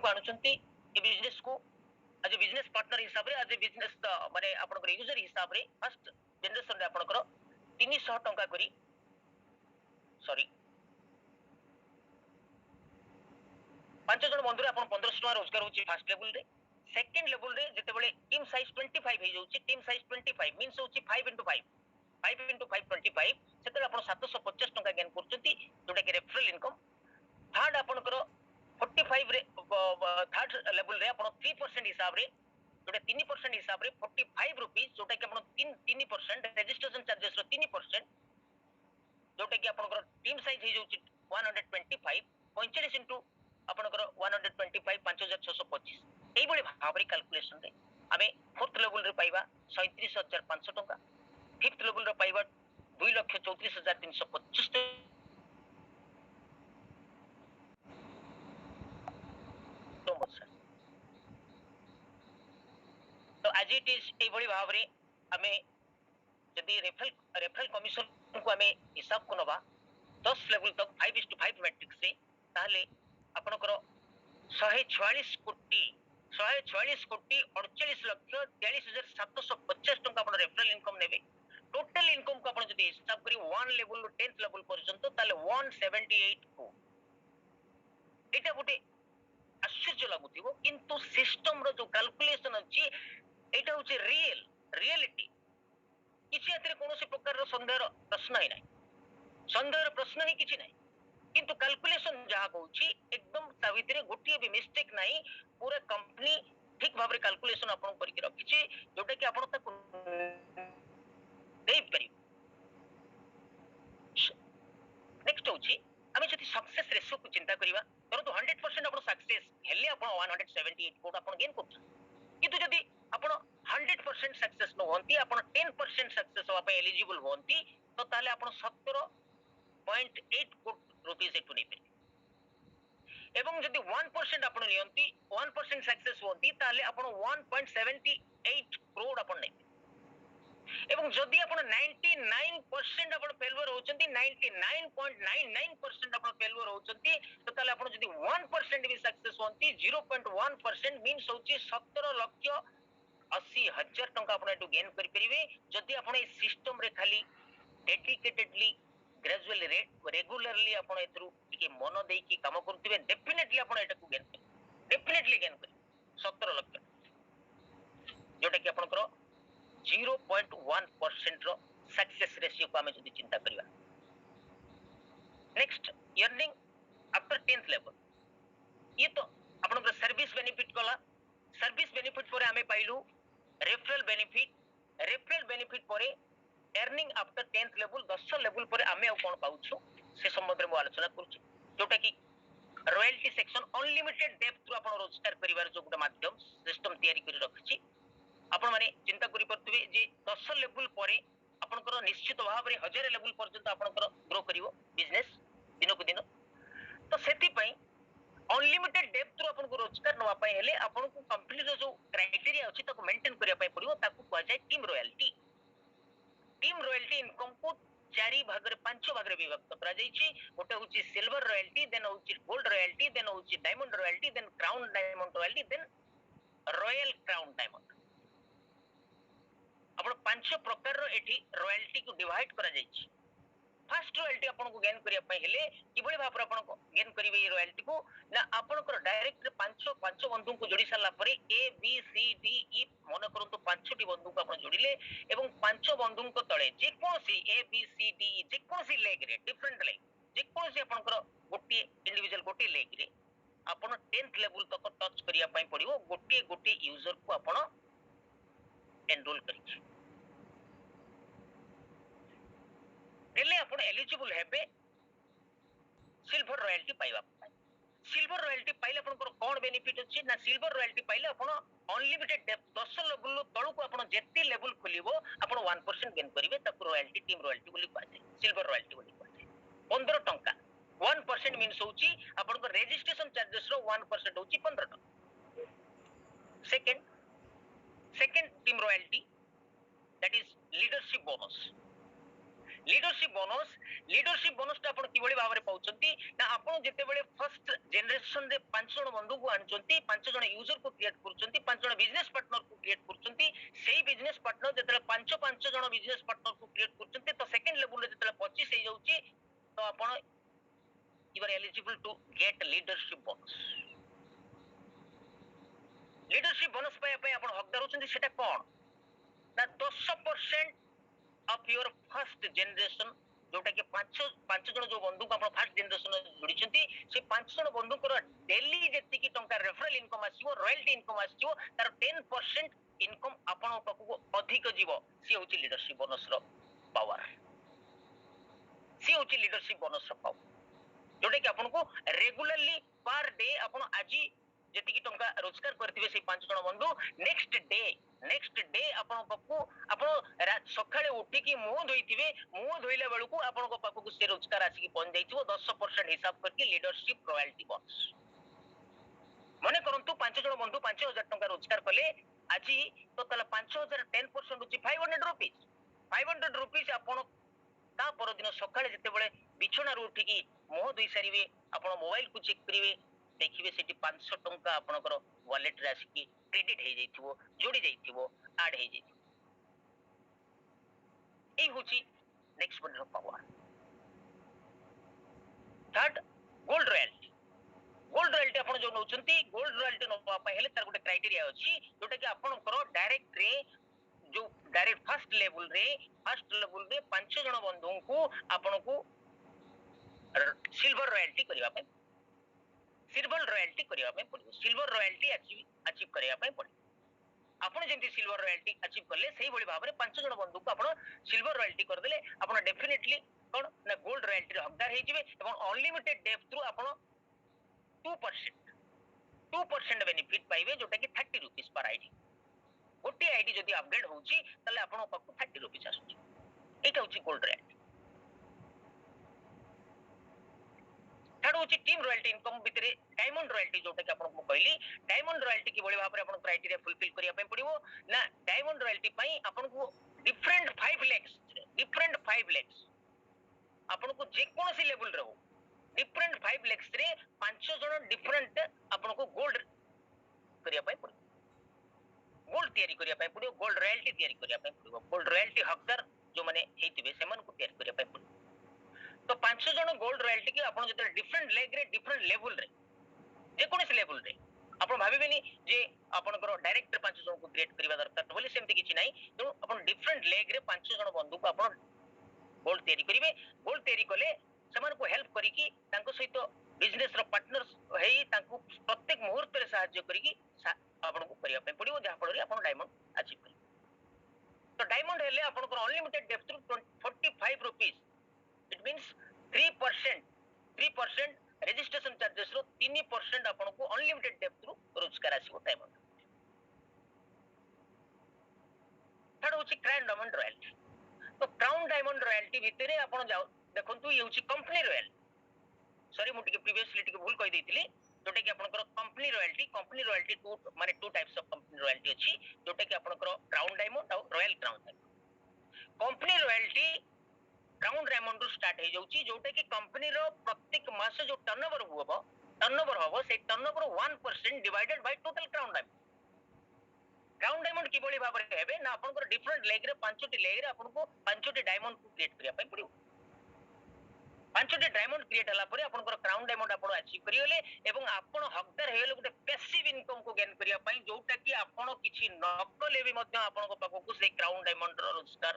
आपनको आणुचंती ए business को as a business partner हिसाब रे एज ए बिजनेस माने आपनकर यूजर हिसाब रे फर्स्ट जनरेशन रे आपनकर 300 टंका करी सॉरी 5 जन बंधु आपण 1500 टका रोजगार होची फर्स्ट लेवल रे सेकंड लेवल रे जते बेले टीम साइज 25 हे जाउची टीम साइज 25 मींस होची 5 into 5 5 into 5 25 सेते आपण 750 टका गेन करचंती जोटा कि रेफरल इनकम थर्ड आपनकर 45 रे थर्ड लेवल रे आपण 3% हिसाब रे जोटा 3% हिसाब रे 45 रुपीस जोटा कि आपण 3% रजिस्ट्रेशन चार्जेस रो 3% जोटा कि आपनकर टीम साइज हे जाउची 125 45 into आपनकर 125 5625 एई बळे भाबरे कैलकुलेशन रे आमे फोर्थ लेवल रे पाइबा 37500 टका फिफ्थ लेवल रे पाइबा 2,34,325 तो आज इट इज एई बळे भाबरे आमे जदि रेफरल कमिशन को आमे हिसाब को नबा 10 लेवल तक 5:5 मैट्रिक्स से ताले आपनकर 144 कोटी 48,48,43,42,750 टंका अपन रेफरल इनकम नेबे टोटल इनकम को अपन जदि हिसाब करी 1 लेवल 10th लेवल पर्यंत ताले 178 को एटा गोटे आश्चर्य लागुथिबो किंतु सिस्टम रो जो कैलकुलेशन अछि एटा होछि रियलिटी किछि एतरे कोनोसी प्रकार रो संदेह प्रश्न ही नै संदेह प्रश्न ही किछि नै किंतु कैलकुलेशन जहा कहूची एकदम ता भितरे गोटिए भी मिस्टेक नाही पूरा कंपनी ठीक भाबरे कैलकुलेशन आपन करि रखिछि जोटा कि आपन ताको देइ परि नेक्स्ट होची आमे जति सक्सेस रेशियो को चिंता करिवा परंतु 100% आपन सक्सेस हेले आपन 178 कोड आपन गेन करछ किंतु जदि आपन 100% सक्सेस न होंती आपन 10% सक्सेस होवा पे एलिजिबल होंती तो ताले आपन 17.8 कोड रुपीस एटू नै पे एवं जदि 1% आपण नियंती 1% सक्सेस होती ताले आपण 1.78 करोड़ आपण नै एवं जदि आपण 99% आपण फेलुअर होचंती 99.99% आपण फेलुअर होचंती तो ताले आपण जदि 1% भी सक्सेस होंती 0.1% मींस होची 17 लाख 80,000 टंका आपण एटू गेन करि परिबे जदि आपण ए सिस्टम रे खाली डेडिकेटेडली ग्रेजुअली रेगुलरली आपण एथरु टिके मन देई की काम करथिबे डेफिनेटली आपण एटा को गेन डेफिनेटली गेन करि 17 लाख जोटा कि आपण करो 0.1% रो सक्सेस रेशियो को हमें जदि चिंता करिवा next earning after 10th level ये तो आपण को सर्विस बेनिफिट कला सर्विस बेनिफिट परे हमें पाइलु रेफरल बेनिफिट परे earning after 10th level 10 level पर आमे कोन पाउछु से संबंध रे मो आलोचना करूची जोटा कि royalty section unlimited depth through आपण रोजगार करिवार जो गुटा माध्यम सिस्टम तयारी करि रखछि आपण माने चिंता करि परतबे जे 10 लेवल परे आपनकर निश्चित भाव रे 1000 लेवल पर्यंत आपनकर ग्रो करिवो बिजनेस दिनो को दिन तो सेति पई अनलिमिटेड डेप्थ थ्रू आपन को रोजगार नवा पई हेले आपन को कंपनी रो जो क्राइटेरिया अछि ताको मेंटेन करिया पई पड़िवो ताको कहै जाय टीम रॉयल्टी इनकम को 4 भाग रे 5 भाग रे विभक्त करा जायछि गोटे होछि सिल्वर रॉयल्टी देन होछि गोल्ड रॉयल्टी देन होछि diamond royalty then crown diamond royalty then royal crown diamond आपण 5 प्रकार रो एठी रॉयल्टी को डिवाइड करा जायछि फर्स्ट रॉयल्टी आपन को गेन करिया पई हेले किबळे भापर आपन को गेन करिवे ई रॉयल्टी को ना आपन को डायरेक्ट 5 बंधु को जोड़ी साला परे A B C D E मन करंतु 5 टी बंधु को आपन जोड़िले एवं 5 बंधु को तळे जे कोनसी A B C D E जे कोनसी लेग रे डिफरेंट लेग जे कोनसी आपन को गोटी इंडिविजुअल गोटी लेग रे आपन 10th लेवल तक टच करिया पई पड़िवो गोटी यूजर को आपन एनरोल करिछि देले आपण एलिजिबल हेबे सिल्वर रॉयल्टी पाइबा सिल्वर रॉयल्टी पाइले आपण कोन बेनिफिट अछि ना सिल्वर रॉयल्टी पाइले आपण अनलिमिटेड डेप्थ 10 लेवल तळु को आपण जेते लेवल खोलिबो आपण 1% गेन करिवे ताको रॉयल्टी टीम रॉयल्टी बोली कहते सिल्वर रॉयल्टी बोली कहते 15 टंका 1% मींस होची आपण को रजिस्ट्रेशन चार्जेस रो 1% होची 15 टंका second team royalty that is leadership bonus leadership bonus आपण किबळी भाबरे पाउचंती ना आपण जेतेबेले फर्स्ट जनरेशन रे 5 जण बंधु को आणचंती 5 जण यूजर को क्रिएट करचंती 5 जण बिजनेस पार्टनर को क्रिएट करचंती सेही बिजनेस पार्टनर जेतेबेले 5 जण बिजनेस पार्टनर को क्रिएट करचंती तो सेकंड लेवल रे जेतेबेले 25 हे जाउची तो आपण you are eligible to get leadership bonus पे आपण हकदार होचंती सेटा कोन ना 10% ऑफ योर फर्स्ट जनरेशन जोटा कि पांच जन जो बंधु को फर्स्ट जनरेशन जोड़ी से 5 जन बंधु को डेली जेतिकी टंका रेफरल इनकम आसीबो रॉयल्टी इनकम आसीबो तार 10% इनकम आपण पाखु अधिक जीवो सी होची लीडरशिप बोनस रो पावर सी होची लीडरशिप बोनस रो पावर जोटा कि आपण को रेगुलरली पर डे आपण आजी जेतिकी टंका रोजगार करथिबे से 5 जन बंधु नेक्स्ट डे आपण पाखु आपण सकाळे उठी की मुंह धोइथिबे मुंह धोइला बेलु को आपण को पाखु से रोजगार आसी की पहुंच जाइथिबो 10% हिसाब करके लीडरशिप रॉयल्टी बोनस मने करंतु 5 जन बंधु 5000 टंका रोजगार कले आजी तो तला 5000 10% होची 500 रुपीस 500 रुपीस आपण ता पर दिन सकाळे जते बेले बिछना रो उठी की मुंह धोइ सारिबे आपण मोबाइल को चेक करिवे देखिए सेठी 500 टंका आपनकर वॉलेट रे आसी क्रेडिट हे जाइथिबो जोड़ी जाइथिबो ऐड हे जाइथिबो ए होची next bundle power third gold royalty आपण जो नउचंती गोल्ड रॉयल्टी न पापा हेले तार गोटे क्राइटेरिया अछि जोटा कि आपनकर डायरेक्ट रे जो डायरेक्ट फर्स्ट लेवल रे 5 जन बंधु को आपन को सिल्वर रॉयल्टी करिवा पे सिल्वर रॉयल्टी करिवा पे पड़िबो सिल्वर रॉयल्टी अचीव करिवा पे पड़िबो आपण जेंति सिल्वर रॉयल्टी अचीव करले सही बड़ी भाबरे 5 जन बंधु को आपण सिल्वर रॉयल्टी कर देले आपण डेफिनेटली कोन ना गोल्ड रॉयल्टी रे हकदार हे जिवे एवं अनलिमिटेड डेफ थ्रू आपण 2% बेनिफिट पाइबे जोटा कि 30 रुपीस पर आईडी गोटी आईडी जदी अपग्रेड होउची तले आपण पाखु 30 रुपीस आसुची एटा होची गोल्ड रॉयल्टी थर्ड होची टीम रॉयल्टी इनकम भितरे डायमंड रॉयल्टी जोटा कि आपन को कहली डायमंड रॉयल्टी की बड़ी भाबरे आपन क्राइटेरिया फुलफिल करिया पे पड़िबो ना डायमंड रॉयल्टी पई आपन को डिफरेंट 5 लाख आपन को जे कोनसी लेवल रे हो डिफरेंट 5 लाख रे 5 जण डिफरेंट आपन को गोल्ड करिया पे पड़िबो गोल्ड तयारी करिया पे पड़िबो गोल्ड रॉयल्टी तयारी करिया पे पड़िबो गोल्ड रॉयल्टी हकदार जो माने हेतिबे सेमन को तयारी करिया पे पड़िबो तो 5 जण गोल्ड रॉयल्टी की आपण जते डिफरेंट लेग रे डिफरेंट लेवल रे जे कोनसी लेवल रे आपण भाबिबेनी जे आपनकर डायरेक्ट 5 जण को क्रिएट करिवा दरकार बोली सेमति किछि नाही तो आपण डिफरेंट लेग रे 5 जण बंधु को आपण गोल्ड तयारी करिवे गोल्ड तयारी कले समान को हेल्प करी की तांको सहित बिजनेस रो पार्टनर्स हेई तांको प्रत्येक मुहूर्त रे सहाय्य करी की आपण को करिया पे पड़िबो जहा फल रे आपण डायमंड अचीव करी तो डायमंड हेले आपण को unlimited depth through 45 rupees it means 3% registration charges रो 3% आपण को अनलिमिटेड डेफ थ्रू रोजगार आसीबो डायमंड थर्ड होची क्राउन डायमंड रॉयल्टी तो क्राउन डायमंड रॉयल्टी भितरे आपण जाओ देखंतु ये होची कंपनी रॉयल सॉरी मु टिके प्रीवियसली टिके भूल कहि देतिली जोटा कि आपनकर company royalty two types of company royalty अछि जोटा कि आपनकर क्राउन डायमंड और royal crown diamond company royalty crown diamond रो स्टार्ट हे जाउची जोटा कि कंपनी रो प्रत्येक मास जो टर्नओवर होबो से turnover 1% divided by total crown diamond की बड़ी भाबरे हेबे ना आपनकर डिफरेंट लेग रे 5टी लेग रे आपनको 5टी डायमंड को क्रिएट करिया पई पड़ियो 5टी डायमंड क्रिएट हला परे आपनकर क्राउन डायमंड आपण अचीव करियोले एवं आपण हकदार हेले गुटे पैसिव इनकम को गेन करिया पई जोटा कि आपण किछि नकले भी मध्ये आपनको पाखो से क्राउन डायमंड रो रोजगार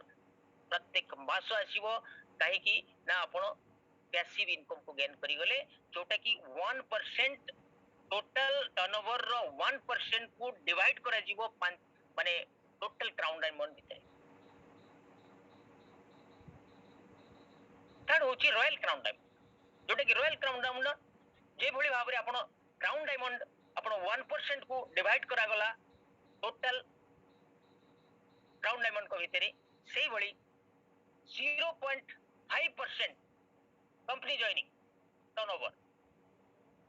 प्रत्येक मास आसीबो काहे कि ना आपण पैसिव इनकम को गेन करि गले जोटा कि 1% टोटल टर्नओवर रो 1% को डिवाइड करा जीवो माने टोटल क्राउन डायमंड भितरे थर्ड होची रॉयल क्राउन डायमंड जोटा कि रॉयल क्राउन डायमंड जे भली भाबरे आपण क्राउन डायमंड आपण 1% को डिवाइड करा गला टोटल क्राउन डायमंड को भितरे सेही भली 0.5% कंपनी जॉइनिंग टर्नओवर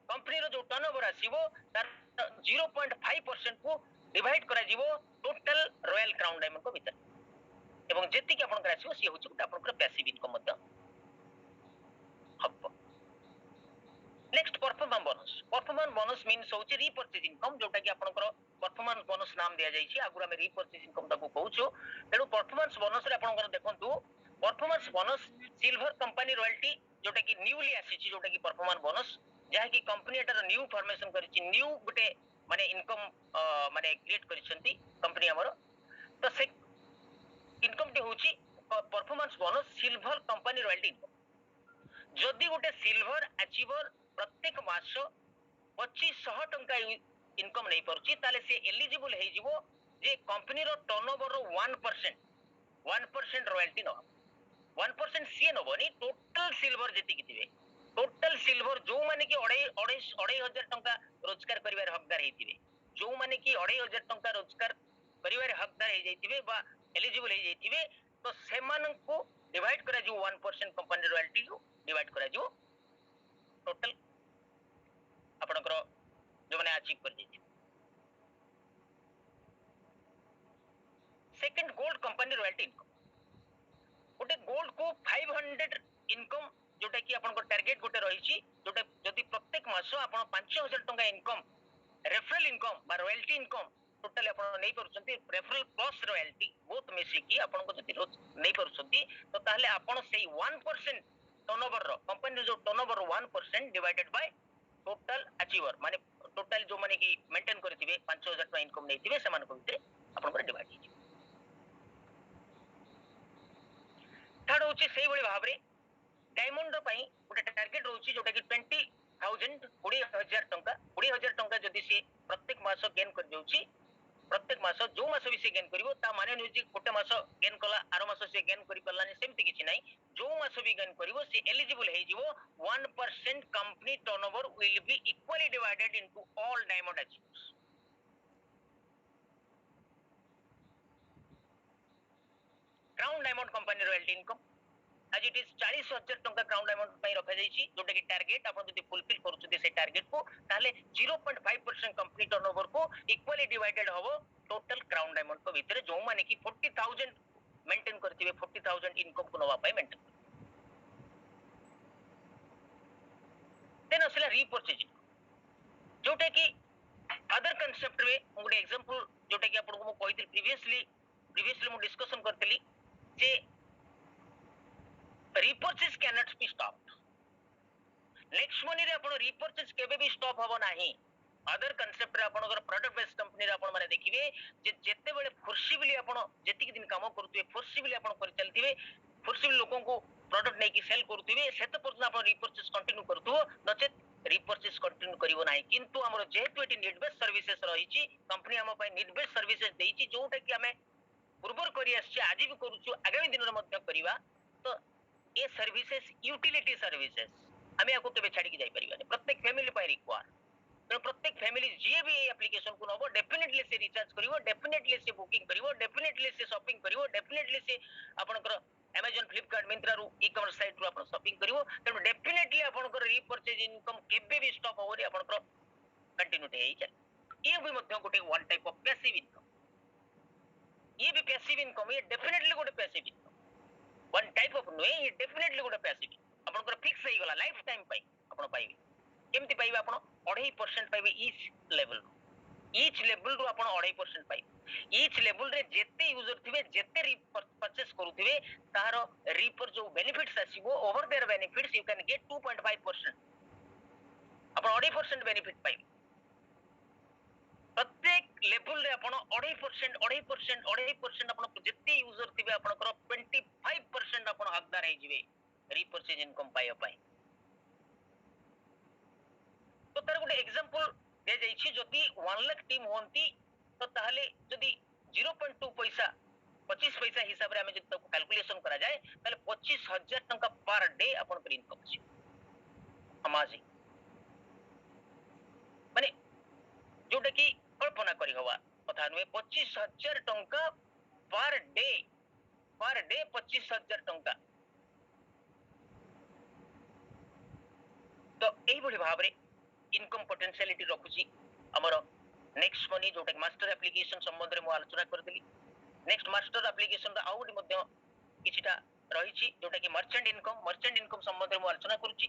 कंपनी रो जो टर्नओवर आसीबो तार 0.5% को डिवाइड करा जीवो टोटल रॉयल क्राउन डायमंड को भीतर एवं जेतिक आपनकर आसीबो सी होछि गोटे आपनकर पैसिव इनकम मध्य हब। नेक्स्ट परफॉर्मेंस बोनस मीन्स होछि रीपर्चेज इनकम जोटा कि आपनकर परफॉर्मेंस बोनस नाम दिया जाइछि आगु हम रीपर्चेज इनकम ताको कहउछु। तेनु परफॉर्मेंस बोनस रे आपनकर देखंतु performance bonus silver company royalty जोटा कि न्यूली आसीछि जोटा कि परफॉर्मेंस बोनस जहा कि कंपनी एटार न्यू फॉर्मेशन करिछि न्यू गुटे माने इनकम माने क्रिएट करिसंती कंपनी हमर तो से इनकम टी होची performance bonus silver company royalty income जदि गोटे सिल्वर अचीवर प्रत्येक मास 2500 टंका इनकम नहीं परुची ताले से एलिजिबल हे जिवो जे कंपनी रो टर्नओवर रो 1% रॉयल्टी न 1% सी नबनी टोटल सिल्वर जेति किथिबे टोटल सिल्वर जो माने कि 2500 टंका रोजगार करिवार हकदार हेतिबे जो माने कि 2500 टंका रोजगार करिवार हकदार हे जैतिबे बा एलिजिबल हे जैतिबे तो सेमान को डिवाइड करा जो 1% कंपनी रॉयल्टी को डिवाइड करा जो टोटल आपनकर जो माने अचीव कर जैतिबे। Second gold company royalty income गोटे गोल्ड को 500 इनकम जोटा कि आपन को टारगेट गोटे रहिछि जोटा जदि प्रत्येक मास आपन 5000 टंका इनकम रेफरल इनकम बा रॉयल्टी इनकम टोटल आपन नै परछंती रेफरल प्लस रॉयल्टी बोथ मिसी की आपन को जदि नै परछंती तो ताहले आपन सेही 1% टर्नओवर रो कंपनी जो turnover 1% divided by total achiever माने टोटल जो माने कि मेंटेन करथिबे 5000 टंका इनकम नैथिबे समान को भितरे आपन को डिवाइड हिछि। थर्ड होछि सेही बळी भाबरे डायमंड पई गोटे टारगेट रहउछि जोटा कि 20000 टंका 20000 टंका जदि से प्रत्येक मास गेन कर जाउछि प्रत्येक मास जो मास भी से गेन करिवो ता माने नुछि गोटे मास गेन कला आरो मास से गेन करि परलानी सेमति किछि नै जो मास भी गेन करिवो से एलिजिबल हे जिवो 1% company turnover will be equally divided into all diamond achievers. Crown diamond company royalty income आज इट इज 40000 टंका क्राउन डायमंड पई रखा जाईछि जोटा कि टारगेट आपण जदि फुलफिल करूछथि से टारगेट को ताले 0.5% कंपनी टर्नओवर को इक्वली डिवाइडेड होबो टोटल क्राउन डायमंड को भीतर जो माने कि 40000 मेंटेन करथिबे 40000 इनकम को नवा पई मेंटेन देन असला रीपर्चेज जोटा कि अदर कांसेप्ट रे गोटे एग्जांपल जोटा कि आपण को म कहितली प्रीवियसली मु डिस्कशन करतली जे repurchase cannot be stopped next money रे आपण repurchase केबे भी स्टॉप होबो नाही। अदर कांसेप्ट रे आपनकर प्रोडक्ट बेस्ड कंपनी रे आपण माने देखिबे जे जेते बेले फोर्सिबली आपण जेतिक दिन काम करथुबे फोर्सिबली आपण कर चलथिबे फोर्सिबली लोकन को प्रोडक्ट नै कि सेल करथुबे सेते परसेंट आपण repurchase कंटिन्यू करथुबो नचेत repurchase कंटिन्यू करिवो नाही किंतु हमर जेहेतु एटी नीड बेस्ड सर्विसेज रहिछि कंपनी हम पय नीड बेस्ड सर्विसेज देइछि जोटा कि हमें पूर्वर करि आछि आज भी करूछु आगामी दिन रे मध्य करिवा तो ये सर्विसेज यूटिलिटी सर्विसेज हमें आपको केबे छाड़ी के जाई परिबानी प्रत्येक फैमिली पर रिक्वायर तो प्रत्येक फैमिली जे भी एप्लीकेशन को नबो डेफिनेटली से रिचार्ज करिवो डेफिनेटली से बुकिंग करिवो डेफिनेटली से शॉपिंग करिवो डेफिनेटली से आपनकर Amazon Flipkart Myntra रू ई-कॉमर्स साइट रू आपन शॉपिंग करिवो त डेफिनेटली आपनकर रीपर्चेज इनकम केबे भी स्टॉप होरी आपनकर कंटिन्यूटी हेई चल ये भी मध्य गोटे one type of passive income ये भी पैसिव इनकम ये डेफिनेटली गोटे passive income one type of नुए ये डेफिनेटली गोटे पैसिव आपनकर फिक्स हेई गला लाइफ टाइम पई आपन पाइबे केमति पाइबे आपन 2.5% पाइबे ईच लेवल रू आपन 2.5% पाइबे ईच लेवल रे जेते यूजर थिबे जेते परचेस करूथिबे तारो रीपर जो बेनिफिट्स आसीबो over there benefits you can get 2.5% आपन 2.5% बेनिफिट पाइबे प्रत्येक लेवल रे आपण 2.5% आपण जेते यूजर थिबे आपनकर 25% आपण हकदार हे जिवे रीपर्चेज इनकम पाइबा पाई तो तार गोटे एग्जांपल दे जाईछि जदि 1 लाख टीम होंती तो ताहले जदि 0.2 पैसा 25 पैसा हिसाब रे हमें जदि कैलकुलेशन करा जाए ताले 25000 टंका पर डे आपण पर इनकम अछि अमाजी माने जोटा कि कल्पना करी हवा कथा नुए 25000 टंका पर डे 25000 टंका तो एही बढी भाबरे इनकम पोटेंशियलिटी रखुची हमर नेक्स्ट मनी जोटा मास्टर एप्लीकेशन संबंध रे मु आलोचना करदली नेक्स्ट मास्टर एप्लिकेशन आउ गोटे मध्य किछिटा रहिछि जोटा कि मर्चेंट इनकम संबंध में आलोचना करूछि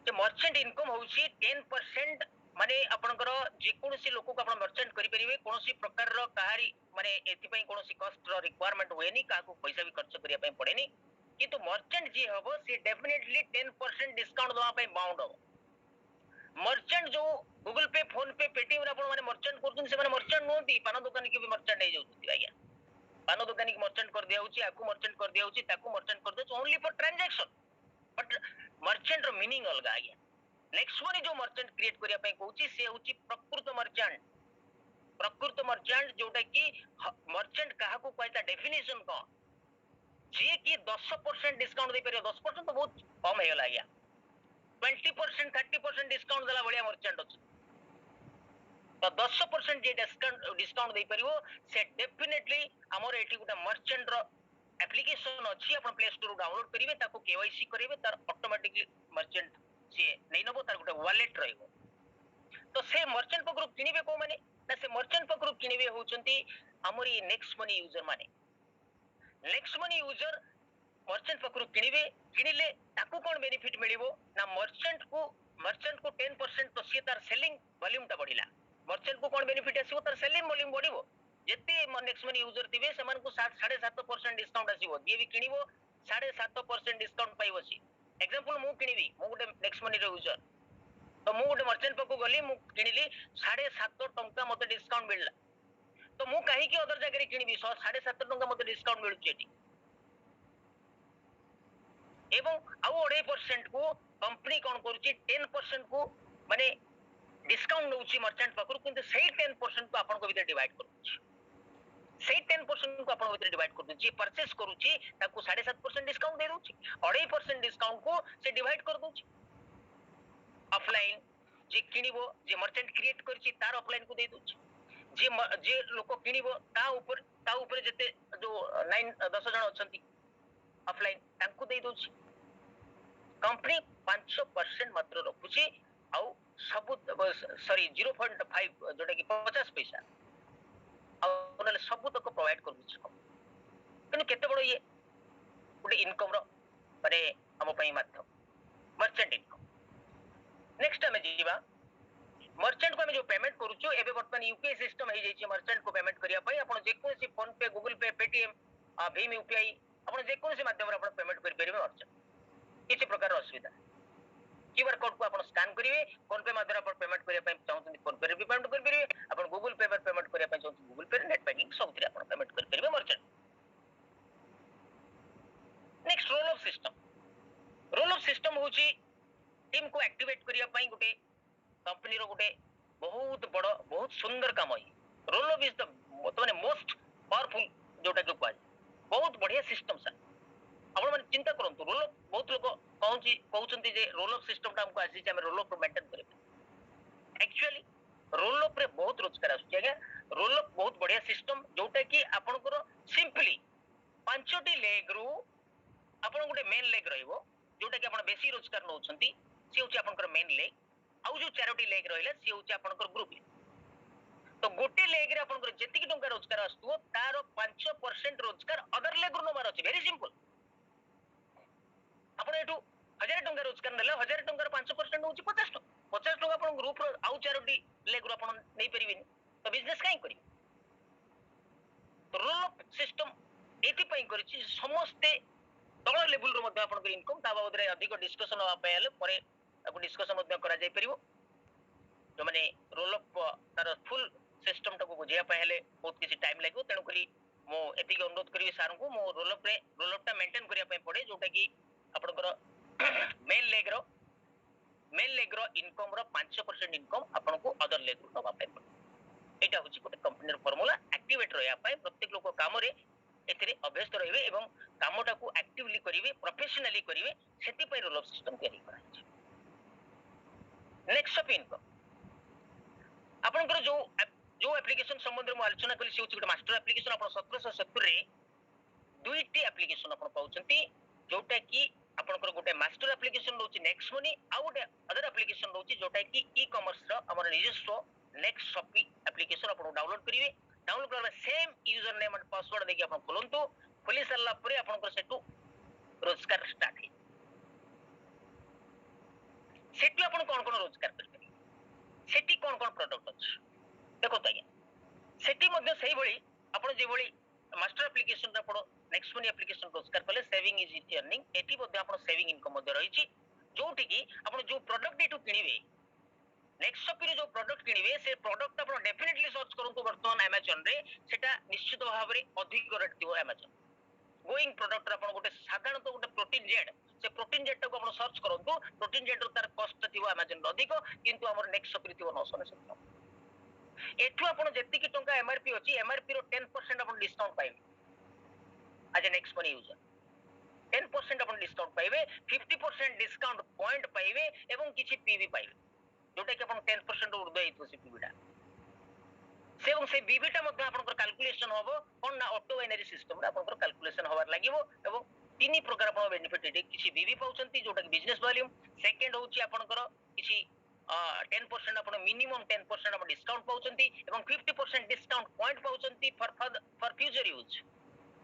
जे मर्चेंट इनकम होउछि 10% माने आपनकर जे कोनोसी लोक को आपण मर्चेंट करि परिबे कोनोसी प्रकार रो कहारी माने एथि पई कोनोसी कॉस्ट रो रिक्वायरमेंट होएनी काको पैसा भी खर्च करिया पई पड़ेनी किंतु मर्चेंट जे हबो से डेफिनेटली 10% डिस्काउंट दवा पई बाउंड हो मर्चेंट जो गूगल पे फोन पे पेटीएम रे आपण माने मर्चेंट करछन से माने मर्चेंट नोती पान दुकान के भी मर्चेंट नै जाउती आज्ञा पान दुकानी की मर्चेंट कर दिया होची आकु मर्चेंट कर दिया होची ताकु मर्चेंट कर दे only for transaction but merchant रो मीनिंग अलगा आज्ञा नेक्स्ट वन जो मर्चेंट क्रिएट करिया पई कहूची से होची प्रकृत मर्चेंट जोटा कि मर्चेंट काहा को कहता डेफिनेशन को जे कि 10% डिस्काउंट दे परियो 10% तो बहुत कम हे गला या 20% 30% डिस्काउंट देला बढ़िया मर्चेंट अछि तो 10% जे डिस्काउंट दे परियो से डेफिनेटली हमर एठी गुटा मर्चेंट रो एप्लीकेशन अछि अपन प्ले स्टोर डाउनलोड करिवे ताको केवाईसी करिवे तार ऑटोमेटिकली मर्चेंट से नहीं नबो तार गुटा वॉलेट रहइबो तो से मर्चेंट पकरू किनिबे को माने ना से मर्चेंट पकरू किनिबे होचंती हमरी नेक्स्ट मनी यूजर माने नेक्स्ट मनी यूजर मर्चेंट पकरू किनिबे किनिले ताकू कोन बेनिफिट मिलिबो ना मर्चेंट को 10% तो से तार सेलिंग वॉल्यूम ता बढ़िला मर्चेंट को कोन बेनिफिट आसीबो तार सेलिंग वॉल्यूम बढ़िबो जेते नेक्स्ट मनी यूजर थिबे समान को 7.5% डिस्काउंट आसीबो जे भी किनिबो 7.5% डिस्काउंट पाइबो सी एग्जांपल मु किनिबी मु गुटे नेक्स्ट मनी रो यूजर तो मु गुटे मर्चेंट पकू गली मु किनिली 7.5 टंका मते डिस्काउंट मिलला तो मु काहे कि अदर जगह रे किनिबी 7.5 टंका मते डिस्काउंट मिलु जेटी एवं आउ 2.5% को कंपनी कोन करूची 10% को माने डिस्काउंट नउची मर्चेंट पकरू किंतु सेही 10% को आपन को भीतर डिवाइड करूची सेही 10% को आपन भीतर डिवाइड कर जे परचेस करूची ताको 7.5% डिस्काउंट दे दोची 2.5% डिस्काउंट को से डिवाइड कर दोची ऑफलाइन जे किनिबो जे मर्चेंट क्रिएट करछि तार ऑफलाइन को दे दोछि जे लोक किनिबो ता ऊपर जते जो 9-10 जन अछंती ऑफलाइन तांको दे दोछि कंपनी 5% मात्र रखुछि आ सब सॉरी 0.5 जोटा कि 50 पैसा आ ओनले सब तक प्रोवाइड कर दोछि किनु केते बडो ये गुटे इनकम रो माने हम पई माध्यम मर्चेंट इनकम नेक्स्ट हमें जीवा मर्चेंट को हमें जो पेमेंट करूछु एबे वर्तमान यूपीआई सिस्टम हे जाइछि मर्चेंट को पेमेंट करिया पई आपण जे कोनसी फोन पे गूगल पे पेटीएम भीम यूपीआई आपण जे कोनसी माध्यम रे आपण पेमेंट करि परिबे मर्चेंट किछि प्रकार असुविधा क्यूआर कोड को आपण स्कैन करिवे फोन पे माध्यम आपण पेमेंट करिया पई चाहउछन फोन पे रे भी पेमेंट करि परिबे आपण गूगल पे पर पेमेंट करिया पई चाहउछन गूगल पे नेट बैंकिंग सब तरे आपण पेमेंट करि परिबे merchant next role of system होची टीम को एक्टिवेट करिया पई गुटे कंपनी रो गुटे बहुत बड़ बहुत सुंदर काम है रोल ऑफ इज द माने मोस्ट पावरफुल जोटा के कहै बहुत बढ़िया सिस्टम सर आपण मन चिंता करंतु रोल ऑफ बहुत लोग कहउछंती जे रोल ऑफ सिस्टम ता हमको आसी जे हम रोल ऑफ मेंटेन करे एक्चुअली रोल ऑफ रे बहुत रोजगार आसी आज्ञा रोल ऑफ बहुत बढ़िया सिस्टम जोटा कि आपण को सिंपली पांचटी लेग रु आपण गुटे मेन लेग रहइबो जोटा कि आपण बेसी रोजगार नउछंती से होची आपनकर मेन लेग आउ जो चारोटी लेग रहले से होची आपनकर ग्रुप लेग तो गोटे लेग रे आपनकर जेतिकी टंका रोजगार आस्तु तार 5% रोजगार अदर लेग रु नबार अछि वेरी सिंपल आपण एटू 1000 टंका रोजगार नेले 1000 टंका 5% होची 50 टंका आपण ग्रुप रो आउ चारोटी लेग रु आपण नै परिबिन तो बिजनेस काई करी तो रोल ऑफ सिस्टम एति पई करछि समस्ते तळ लेवल रो मध्ये आपनकर इनकम ता बाबद रे अधिक डिस्कशन होआ पयले परे आपको डिस्कशन मध्ये करा जाय परिबो जो माने रोल ऑफ तार फुल सिस्टम टाको बुझिया पहले बहुत किसी टाइम लागो तेनु करी मो एति के अनुरोध करी सार को मो रोल ऑफ ता मेंटेन करिया पय पड़े जोटा कि आपनकर मेन लेग रो इनकम रो 5% इनकम आपनको अदर लेग रो नबा पय पड़े एटा होची कोटे कंपनी रो फार्मूला एक्टिवेट रहया पय प्रत्येक लोक काम रे एथिरे अभ्यस्त रहिबे एवं कामटा को एक्टिवली करिवे प्रोफेशनली करिवे सेति पय रोल ऑफ सिस्टम तयारी करा छै नेक्स्ट ऑफ इनकम आपनकर जो एप्लीकेशन संबंध में आलोचना कली से गोटे मास्टर एप्लीकेशन आपण 1770 रे दुईटी एप्लीकेशन आपण पाउचंती जोटा कि आपनकर गोटे मास्टर एप्लीकेशन रोची नेक्स्ट मनी आ गोटे अदर एप्लीकेशन रोची जोटा कि ई कॉमर्स रो हमर निजस्व नेक्स्ट शॉपी एप्लीकेशन आपण डाउनलोड करिवे डाउनलोड करबा same user name and password देखि आपण खोलंतु खोली सरला परे आपण सेटू रोजगार स्टार्ट है सेटू आपण कोन रोजगार करबे सेटी कोन प्रोडक्ट अछि देखो त सेटी मध्ये सही भली आपण जे भली मास्टर एप्लीकेशन रा पड़ो नेक्स्ट मनी एप्लीकेशन रोजगार कले saving is it earning eighty मध्ये आपण सेविंग इनकम मध्ये रहिछि जोठी की आपण जो प्रोडक्ट एटू किनिबे नेक्स्ट शॉपिंग जो प्रोडक्ट किनिबे से प्रोडक्ट आपण डेफिनेटली सर्च करंतु वर्तमान अमेज़न रे सेटा निश्चित भाव रे अधिक रेट दियो अमेज़न गोइंग प्रोडक्ट आपण गोटे साधारण तो गोटे प्रोटीन जेड से प्रोटीन जेड को आपण सर्च करंतु प्रोटीन जेड रो तार कॉस्ट थिबो अमेज़न अधिक किंतु हमर नेक्स्ट शॉपिंग थिबो 997 एठू आपण जेति की टंका एमआरपी अछि एमआरपी रो 10% आपण डिस्काउंट पाइबे आज नेक्स्ट मनी यूजर 10% आपण डिस्काउंट पाइबे 50% डिस्काउंट पॉइंट पाइबे एवं किछि पीवी पाइबे जोटा कि आपण 10% ऊर्ध्व हेतु से पीवीटा से बीबीटा मध्ये आपनकर कैलकुलेशन होबो कोन ना ऑटो बाइनरी सिस्टम रे आपनकर कैलकुलेशन होबार लागिवो एवं तीन प्रकार आपण बेनिफिट एटे किछि बीबी पाउचंती जोटा कि बिजनेस वॉल्यूम सेकंड होची आपनकर किछि 10% आपण मिनिमम 10% आपण डिस्काउंट पाउचंती एवं 50% डिस्काउंट पॉइंट पाउचंती फॉर फ्यूचर यूज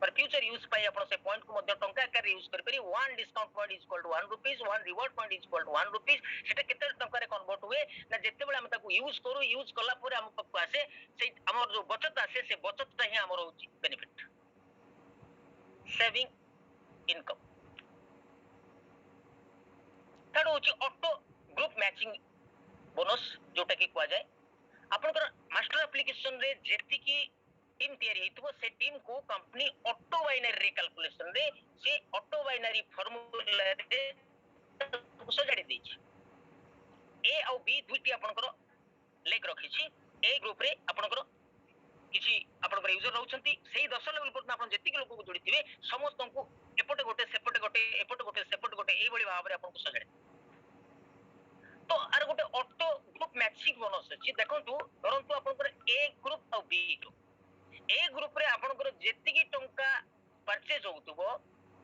पर फ्यूचर यूज पाई आपण से पॉइंट को मध्ये टंका आकार यूज कर परी one discount point is equal to 1 rupees one reward point is equal to 1 rupees सेटा केते टंका रे कन्वर्ट हुए ना जेते बेले हम ताको यूज करू यूज कला परे हम पाखु आसे से हमर जो बचत आसे से बचत ता ही हमर होची बेनिफिट सेविंग इनकम थर्ड होची ऑटो ग्रुप मैचिंग बोनस जोटा कि कुआ जाए आपनकर मास्टर एप्लीकेशन रे जेति की टीम तैयारी हेतु से टीम को कंपनी ऑटो बाइनरी कैलकुलेशन रे से ऑटो बाइनरी फार्मूला रे सजाडी दै छी ए और बी दुईटी आपनकर लेख रखी छी ए ग्रुप रे आपनकर किछि आपनकर यूजर रहउछंती सेही 10 लेवल पर आपन जेति के लोक को जोड़ी थिबे समस्त को एपटे गोटे सेपटे गोटे एपटे गोटे सेपटे गोटे एई बळी भाव रे आपन को सजाडी तो आर गोटे ऑटो ग्रुप मैचिंग बोनस अछि देखंतु धरंतु आपनकर ए ग्रुप और बी ग्रुप ए ग्रुप रे आपनकर जेति की टंका परचेज होउतबो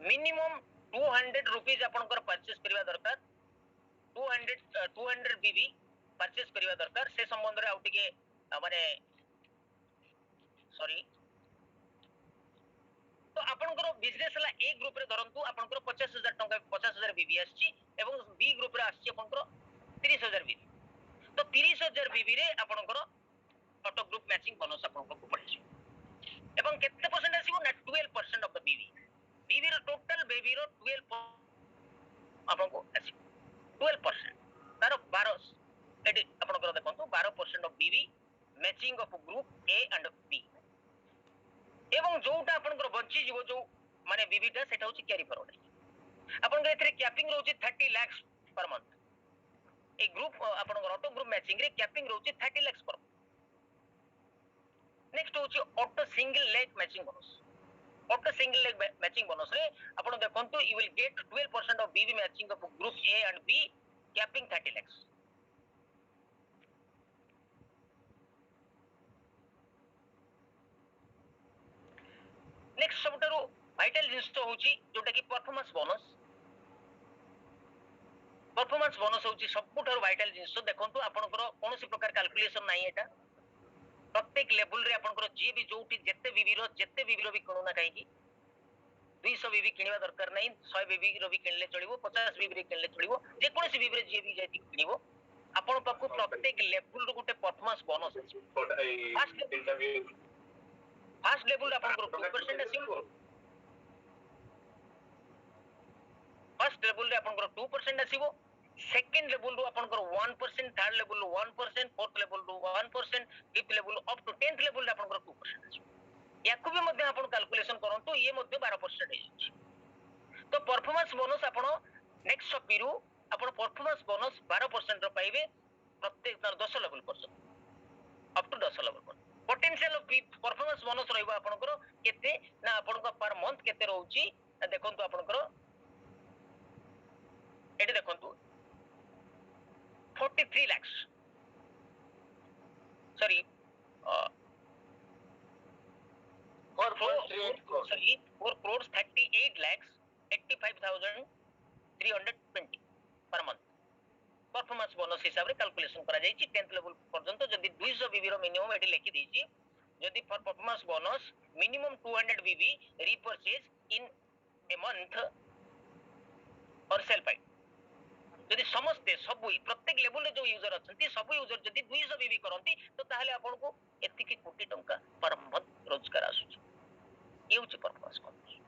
मिनिमम 200 रुपीस आपनकर परचेज करबा दरकार 200 बीबी परचेज करबा दरकार से संबंध रे आउटिके माने सॉरी तो आपनकर बिजनेस हला ए ग्रुप रे धरंतु आपनकर 50000 टंका 50000 बीबी आछि एवं बी ग्रुप रे आछि आपनकर 30000 बीबी तो 30000 बीबी रे आपनकर ऑटो ग्रुप मैचिंग बोनस आपनकर को पड़े एवं केते परसेंट आसीबो ना 12% ऑफ द बीबी रो टोटल बीबी रो 12 आपनको आसीबो 12% तार 12 एडी आपनकर देखंतु 12% of BV matching of group A and B एवं जोटा आपनकर बंची जीवो जो माने बीबीटा सेटा होची कैरी फॉरवर्ड आपनकर एथरे कैपिंग रहउची 30 lakh per month A group आपनकर ऑटो ग्रुप मैचिंग रे कैपिंग रहउची 30 लाख पर नेक्स्ट होची auto single leg matching bonus auto single leg matching bonus रे आपण देखंतु you will get 12% of BV matching of group A and B capping 30 lakh next सबटारो vital जिनिस तो होची जोटा कि परफॉर्मेंस बोनस होची सबटारो वाइटल जिनिस तो देखंतु आपनकर कोनोसी प्रकार कैलकुलेशन नाही एटा प्रत्येक लेवल रे आपनकर जे भी जोटी जेते बीबी रो भी किनु ना काहे की 200 बीबी किनिबा दरकार नाही 100 बीबी रो भी किनले चलिबो 50 बीबी रे किनले चलिबो जे कोनोसी बीबी रे जे भी जाति किनिबो आपन पाखु प्रत्येक लेवल रो गुटे परफॉर्मेंस बोनस अछि फर्स्ट लेवल आपनकर 2% आसीबो फर्स्ट लेवल रे आपनकर 2% आसीबो सेकंड लेवल रो आपनकर 1% थर्ड लेवल रो 1% फोर्थ लेवल रो 1% fifth level up to 10th level रे आपनकर 2% आसीबो याकु भी मध्ये आपण कैलकुलेशन करंतु ये मध्ये 12% है तो परफॉर्मेंस बोनस आपण नेक्स्ट शॉपिरू आपण परफॉर्मेंस बोनस 12% रो पाइबे प्रत्येक 10 लेवल पर्यंत अप टू 10 लेवल पर पोटेंशियल परफॉर्मेंस बोनस रहइबो आपनकर केते ना आपनकर पर मंथ केते रहउची देखंतु आपनकर एटी देखंतु 43 lakh sorry 4 crores 38 lakhs 85,320 per month performance bonus हिसाब रे कैलकुलेशन करा जाई छी 10th लेवल पर्यंत जदी 200 बीबी रो मिनिमम एटी लेखि दै छी जदि for performance bonus minimum 200 BB repurchase in a month और सेल पाई जदि समस्ते सब प्रत्येक लेवल रे जो यूजर अछंती सब यूजर जदि 200 बीबी करंती तो ताहले आपन को एतिकी कोटी टंका पर मंथ रोजगार आसुची ये होची परफॉर्मेंस बोनस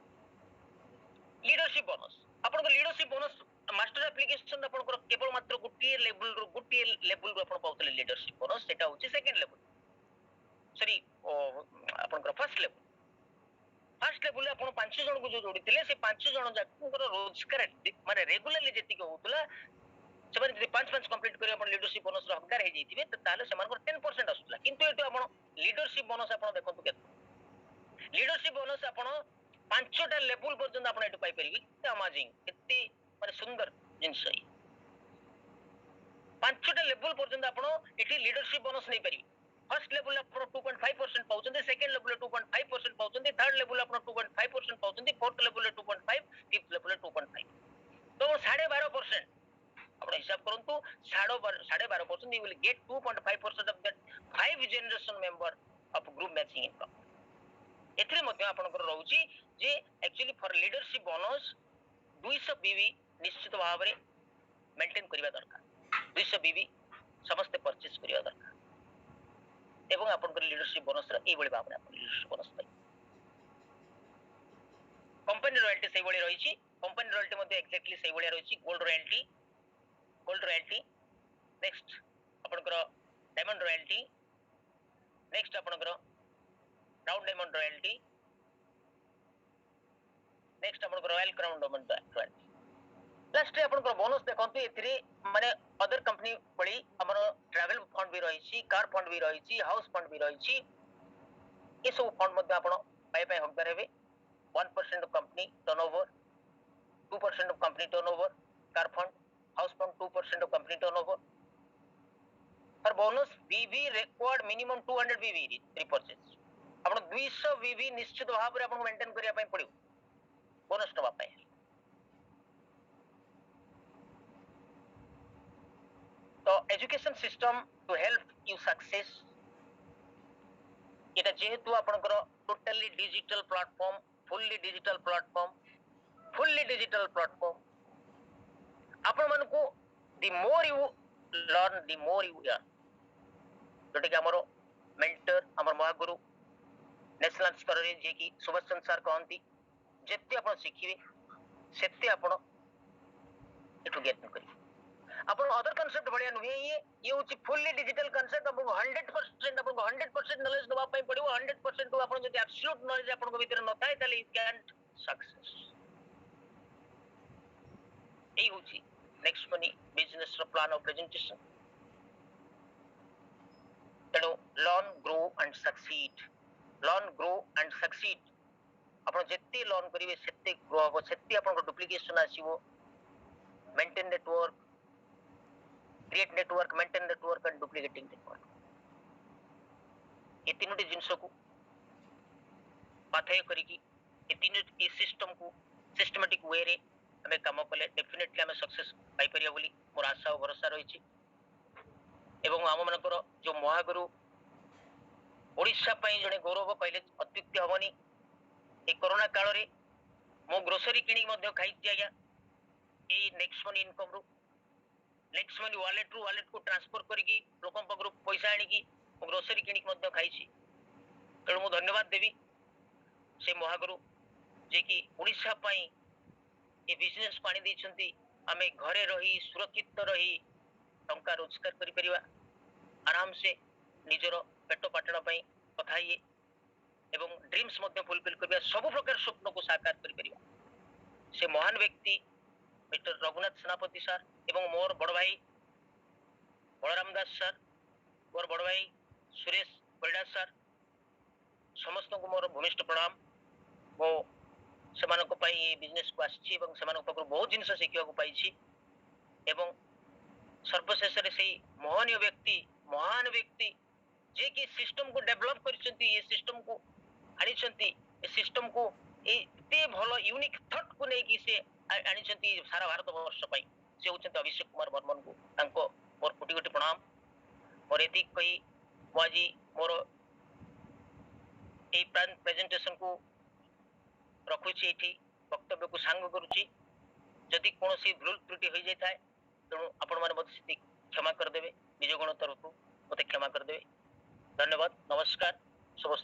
लीडरशिप बोनस आपन को लीडरशिप बोनस मास्टर एप्लीकेशन आपन को केवल मात्र गोटी लेवल रो आपन पाउतले लीडरशिप बोनस सेटा होची सेकंड लेवल सॉरी आपन को फर्स्ट लेवल फर्स्ट लेवल आपन 5 जन को जो जोड़ीतिले से 5 जन जाकर रोजगार माने रेगुलरली जेति को होतला सेमाने जे 5 कंप्लीट करी अपन लीडरशिप बोनस रो हकदार हे जैतिबे त ताले सेमान को 10% आसुतला किंतु एतो आपण लीडरशिप बोनस आपण देखंतु केत लीडरशिप बोनस आपण 5टा लेवल पर्यंत आपण एटु पाई परिबे अमेजिंग एते माने सुंदर जिंस है 5टा लेवल पर्यंत आपण एठी लीडरशिप बोनस नै परिबे फर्स्ट लेवल आपण 2.5% पाउचंदे सेकंड लेवल 2.5% पाउचंदे थर्ड लेवल आपण 2.5% पाउचंदे फोर्थ लेवल 2.5 फिफ्थ लेवल 2.5 तो 12.5% आपण हिसाब करंतु 12.5% you will get 2.5% of that 5 generation member of group matching income एथरे मध्ये आपण को रहउची जे एक्चुअली फॉर लीडरशिप बोनस 200 बीवी निश्चित भाव रे मेंटेन करिवा दरकार 200 बीवी समस्त परचेज करिवा दरकार एवं आपण को लीडरशिप बोनस रे ए बळी भाव रे आपण लीडरशिप बोनस पाई कंपनी रॉयल्टी सही बळी रहिची कंपनी रॉयल्टी मध्ये एक्जेक्टली सही बळी रहिची गोल्ड रॉयल्टी नेक्स्ट आपण को डायमंड रॉयल्टी नेक्स्ट आपण को राउंड डायमंड रॉयल्टी नेक्स्ट आपण को royal crown diamond royalty last रे आपण को बोनस देखंतु एथिरे माने अदर कंपनी बळी हमर ट्रैवल फंड भी रहिची कार फंड भी रहिची हाउस फंड भी रहिची ए सब फंड मध्ये आपण पाई हकदार हेबे 1% of company turnover 2% of company turnover car fund house fund 2% of company turnover for bonus BB required minimum 200 BB repurchase आपण 200 बीबी निश्चित भाव रे आपण मेंटेन करिया पई पड़ियो बोनस नवा पई तो education system to help you success एटा जेहेतु आपनकर totally digital platform fully digital platform आपण मन को the more you learn the more you earn जोटे कि हमरो मेंटर हमर महागुरु नेशनल स्तर रे जे कि सुभाष चंद्र सर कहंती जेते आपण सिखिबे सेते आपण एटु गेट करिबे अपन अदर कांसेप्ट बढ़िया नुहे ये होची फुल्ली डिजिटल कांसेप्ट अपन 100% अपन 100% नॉलेज दबा पई पड़ियो 100% अपन जदी एब्सोल्यूट नॉलेज अपन को भीतर न थाए ताले यू कैंट सक्सेस ए होची नेक्स्ट मनी बिजनेस रो प्लान ऑफ प्रेजेंटेशन तेणु लर्न ग्रो एंड सक्सीड अपन जेते लर्न करिवे सेते ग्रो हो सेते अपन को डुप्लीकेशन आसीबो maintain network create network maintain network and duplicating network ये तीनोटी जिंस को पाथय करिकी ये तीनोटी सिस्टम को सिस्टमैटिक वे रे हमें काम कले डेफिनेटली हमें सक्सेस पाई परिया बोली मोर आशा और भरोसा रहिछि एवं आम मनकर जो महागुरु ओडिशा पई जने गौरव कहले अत्युक्ति हबनी ए कोरोना काल रे मो ग्रोसरी किनी मध्ये खाइछि आज्ञा A next money income row next money wallet को ट्रांसफर करिकी लोकन पकरू पैसा आनिकी ग्रोसरी किनिक मध्ये खाइछि तेणु मु धन्यवाद देवी से महागुरु जे कि ओडिशा पई ए बिजनेस पानी दैछंती आमे घरे रही सुरक्षित रही टंका रोजगार करि परिबा आराम से निजरो पेट पाटण पई कथाइए एवं ड्रीम्स मध्ये फुलफिल करबा सब प्रकार स्वप्न को साकार करि परिबा से महान व्यक्ति मिस्टर रघुनाथ सेनापति सर एवं मोर बड़ भाई बलराम दास सर मोर बड़ भाई सुरेश परिडा सर समस्त को मोर भूमिष्ठ प्रणाम वो सेमान को पाई बिजनेस को आछि एवं सेमान को बहुत जिंस शिखिया को पाइछि एवं सर्वशेष रे सेही महान व्यक्ति जे कि सिस्टम को डेवलप करछंती ये सिस्टम को आनिछंती ए सिस्टम को एते भलो यूनिक थॉट को नै कि से आनिछंती सारा भारत वर्ष पई से होचंती अभिषेक कुमार बर्मन को तांको मोर कोटि कोटि प्रणाम और एति कही माजी मोर এই প্রেজেন্টেশন को रखुची एठी वक्तव्य को सांग करूची जदि कोनोसी भूल त्रुटि होई जाय थाए तेणु आपण माने मते क्षमा कर देबे निज गुण तरफ मते क्षमा कर देबे धन्यवाद नमस्कार शुभ